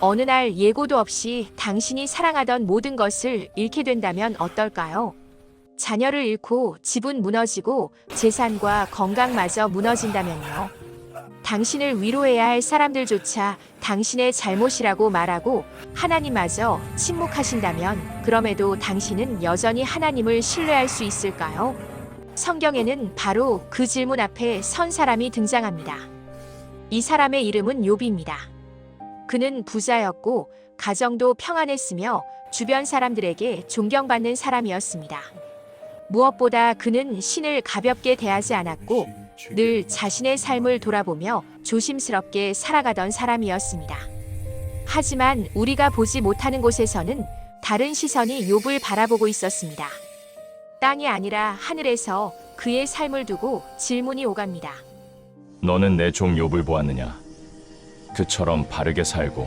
어느 날 예고도 없이 당신이 사랑하던 모든 것을 잃게 된다면 어떨까요? 자녀를 잃고 집은 무너지고 재산과 건강마저 무너진다면요. 당신을 위로해야 할 사람들조차 당신의 잘못이라고 말하고 하나님마저 침묵하신다면 그럼에도 당신은 여전히 하나님을 신뢰할 수 있을까요? 성경에는 바로 그 질문 앞에 선 사람이 등장합니다. 이 사람의 이름은 욥입니다. 그는 부자였고 가정도 평안했으며 주변 사람들에게 존경받는 사람이었습니다. 무엇보다 그는 신을 가볍게 대하지 않았고 늘 자신의 삶을 돌아보며 조심스럽게 살아가던 사람이었습니다. 하지만 우리가 보지 못하는 곳에서는 다른 시선이 욥을 바라보고 있었습니다. 땅이 아니라 하늘에서 그의 삶을 두고 질문이 오갑니다. 너는 내 종 욥을 보았느냐? 그처럼 바르게 살고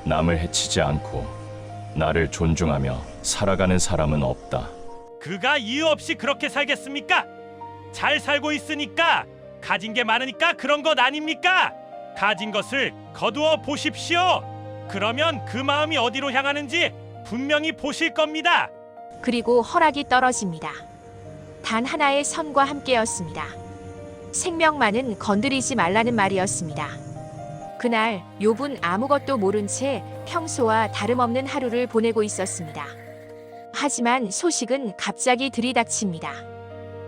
남을 해치지 않고 나를 존중하며 살아가는 사람은 없다. 그가 이유 없이 그렇게 살겠습니까? 잘 살고 있으니까, 가진 게 많으니까 그런 것 아닙니까? 가진 것을 거두어 보십시오. 그러면 그 마음이 어디로 향하는지 분명히 보실 겁니다. 그리고 허락이 떨어집니다. 단 하나의 선과 함께였습니다. 생명만은 건드리지 말라는 말이었습니다. 그날 욥은 아무것도 모른 채 평소와 다름없는 하루를 보내고 있었습니다. 하지만 소식은 갑자기 들이닥칩니다.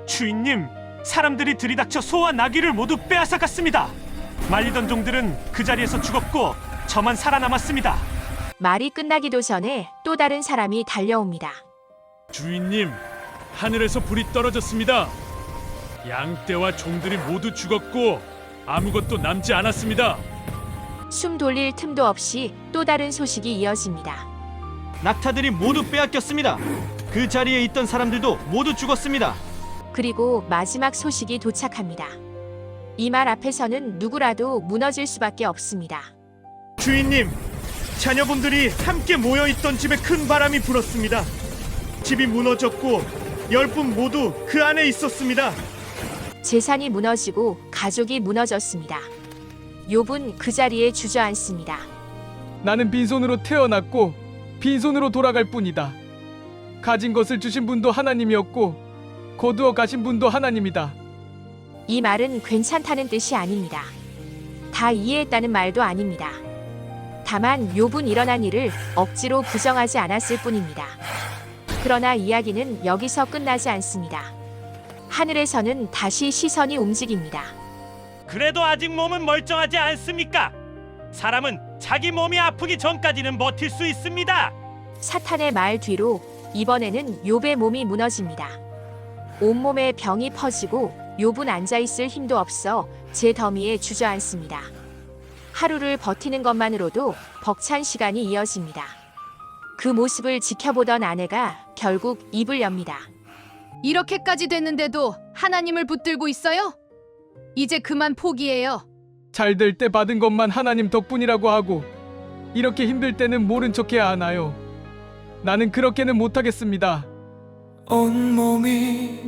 주인님, 사람들이 들이닥쳐 소와 나귀를 모두 빼앗아갔습니다. 말리던 종들은 그 자리에서 죽었고 저만 살아남았습니다. 말이 끝나기도 전에 또 다른 사람이 달려옵니다. 주인님, 하늘에서 불이 떨어졌습니다. 양떼와 종들이 모두 죽었고 아무것도 남지 않았습니다. 숨 돌릴 틈도 없이 또 다른 소식이 이어집니다. 낙타들이 모두 빼앗겼습니다. 그 자리에 있던 사람들도 모두 죽었습니다. 그리고 마지막 소식이 도착합니다. 이 말 앞에서는 누구라도 무너질 수밖에 없습니다. 주인님, 자녀분들이 함께 모여있던 집에 큰 바람이 불었습니다. 집이 무너졌고 10분 모두 그 안에 있었습니다. 재산이 무너지고 가족이 무너졌습니다. 욥은 그 자리에 주저앉습니다. 나는 빈손으로 태어났고 빈손으로 돌아갈 뿐이다. 가진 것을 주신 분도 하나님이었고 거두어 가신 분도 하나님이다. 이 말은 괜찮다는 뜻이 아닙니다. 다 이해했다는 말도 아닙니다. 다만 욥은 일어난 일을 억지로 부정하지 않았을 뿐입니다. 그러나 이야기는 여기서 끝나지 않습니다. 하늘에서는 다시 시선이 움직입니다. 그래도 아직 몸은 멀쩡하지 않습니까? 사람은 자기 몸이 아프기 전까지는 버틸 수 있습니다. 사탄의 말 뒤로 이번에는 욥의 몸이 무너집니다. 온몸에 병이 퍼지고 욥은 앉아있을 힘도 없어 제 더미에 주저앉습니다. 하루를 버티는 것만으로도 벅찬 시간이 이어집니다. 그 모습을 지켜보던 아내가 결국 입을 엽니다. 이렇게까지 됐는데도 하나님을 붙들고 있어요? 이제 그만 포기해요. 잘 될 때 받은 것만 하나님 덕분이라고 하고 이렇게 힘들 때는 모른 척해야 하나요? 나는 그렇게는 못하겠습니다. 온몸이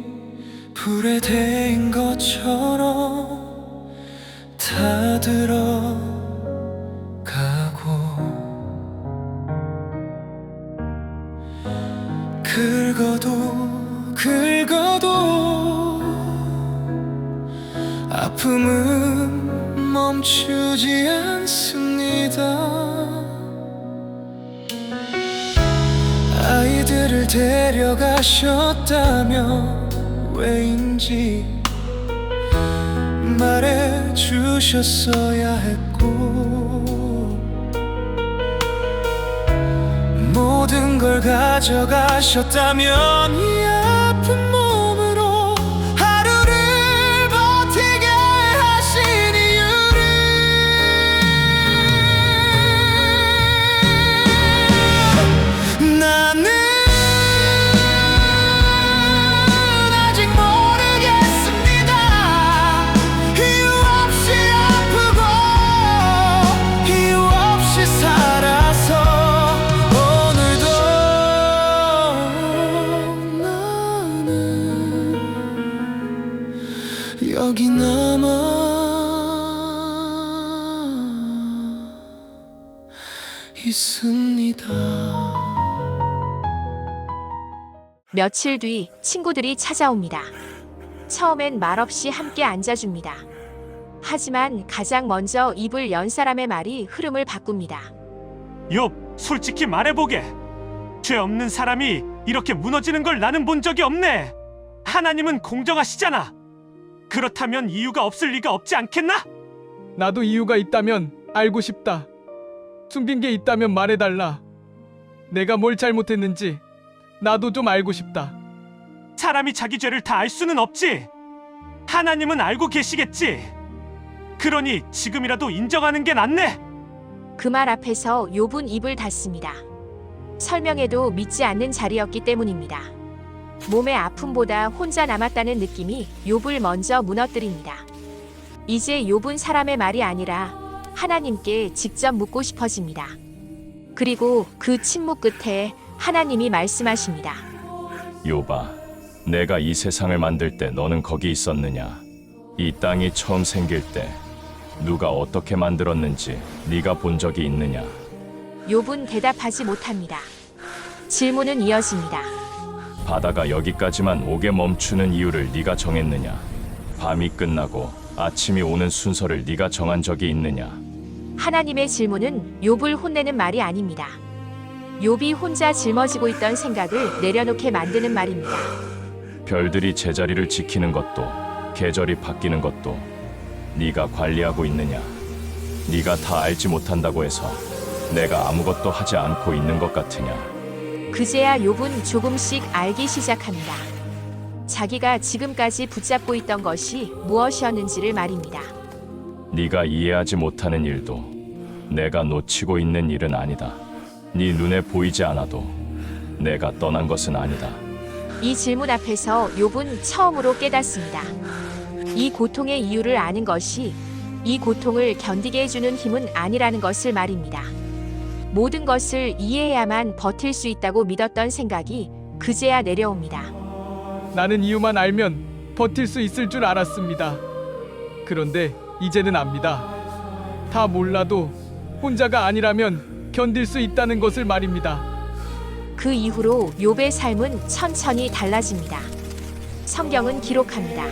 불에 데인 것처럼 다 들어가고 긁어도 아픔은 멈추지 않습니다. 아이들을 데려가셨다면 왜인지 말해주셨어야 했고 모든 걸 가져가셨다면 이 아픈 몸으로 하루를 버티게 하신 이유를 나는 아직 모르겠습니다. 이유 없이 아프고 이유 없이 살아서 오늘도 나 있습니다. 며칠 뒤 친구들이 찾아옵니다. 처음엔 말없이 함께 앉아줍니다. 하지만 가장 먼저 입을 연 사람의 말이 흐름을 바꿉니다. 욥, 솔직히 말해보게. 죄 없는 사람이 이렇게 무너지는 걸 나는 본 적이 없네. 하나님은 공정하시잖아. 그렇다면 이유가 없을 리가 없지 않겠나? 나도 이유가 있다면 알고 싶다. 숨긴 게 있다면 말해달라. 내가 뭘 잘못했는지 나도 좀 알고 싶다. 사람이 자기 죄를 다 알 수는 없지. 하나님은 알고 계시겠지. 그러니 지금이라도 인정하는 게 낫네. 그 말 앞에서 욥은 입을 닫습니다. 설명해도 믿지 않는 자리였기 때문입니다. 몸의 아픔보다 혼자 남았다는 느낌이 욥을 먼저 무너뜨립니다. 이제 욥은 사람의 말이 아니라 하나님께 직접 묻고 싶어집니다. 그리고 그 침묵 끝에 하나님이 말씀하십니다. 욥아, 내가 이 세상을 만들 때 너는 거기 있었느냐? 이 땅이 처음 생길 때 누가 어떻게 만들었는지 네가 본 적이 있느냐? 욥은 대답하지 못합니다. 질문은 이어집니다. 바다가 여기까지만 오게 멈추는 이유를 네가 정했느냐? 밤이 끝나고 아침이 오는 순서를 네가 정한 적이 있느냐? 하나님의 질문은 욥을 혼내는 말이 아닙니다. 욥이 혼자 짊어지고 있던 생각을 내려놓게 만드는 말입니다. 별들이 제자리를 지키는 것도 계절이 바뀌는 것도 네가 관리하고 있느냐? 네가 다 알지 못한다고 해서 내가 아무것도 하지 않고 있는 것 같으냐? 그제야 욥은 조금씩 알기 시작합니다. 자기가 지금까지 붙잡고 있던 것이 무엇이었는지를 말입니다. 네가 이해하지 못하는 일도 내가 놓치고 있는 일은 아니다. 네 눈에 보이지 않아도 내가 떠난 것은 아니다. 이 질문 앞에서 욥은 처음으로 깨닫습니다. 이 고통의 이유를 아는 것이 이 고통을 견디게 해주는 힘은 아니라는 것을 말입니다. 모든 것을 이해해야만 버틸 수 있다고 믿었던 생각이 그제야 내려옵니다. 나는 이유만 알면 버틸 수 있을 줄 알았습니다. 그런데 이제는 압니다. 다 몰라도 혼자가 아니라면 견딜 수 있다는 것을 말입니다. 그 이후로 욥의 삶은 천천히 달라집니다. 성경은 기록합니다.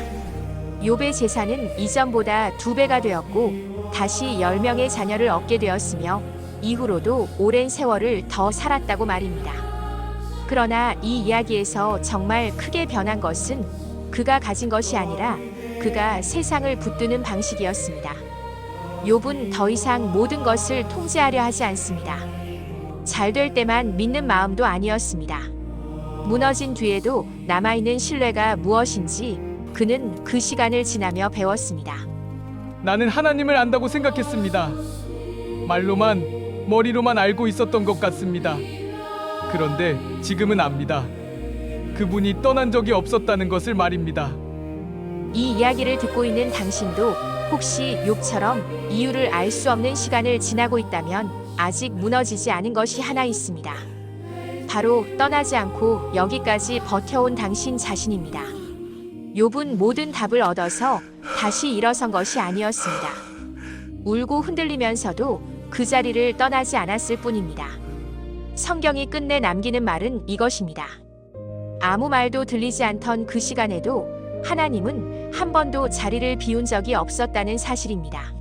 욥의 재산은 이전보다 2배가 되었고 다시 10명의 자녀를 얻게 되었으며 이후로도 오랜 세월을 더 살았다고 말입니다. 그러나 이 이야기에서 정말 크게 변한 것은 그가 가진 것이 아니라 그가 세상을 붙드는 방식이었습니다. 욥은 더 이상 모든 것을 통제하려 하지 않습니다. 잘 될 때만 믿는 마음도 아니었습니다. 무너진 뒤에도 남아있는 신뢰가 무엇인지 그는 그 시간을 지나며 배웠습니다. 나는 하나님을 안다고 생각했습니다. 말로만, 머리로만 알고 있었던 것 같습니다. 그런데 지금은 압니다. 그분이 떠난 적이 없었다는 것을 말입니다. 이 이야기를 듣고 있는 당신도 혹시 욥처럼 이유를 알 수 없는 시간을 지나고 있다면 아직 무너지지 않은 것이 하나 있습니다. 바로 떠나지 않고 여기까지 버텨온 당신 자신입니다. 욥은 모든 답을 얻어서 다시 일어선 것이 아니었습니다. 울고 흔들리면서도 그 자리를 떠나지 않았을 뿐입니다. 성경이 끝내 남기는 말은 이것입니다. 아무 말도 들리지 않던 그 시간에도 하나님은 한 번도 자리를 비운 적이 없었다는 사실입니다.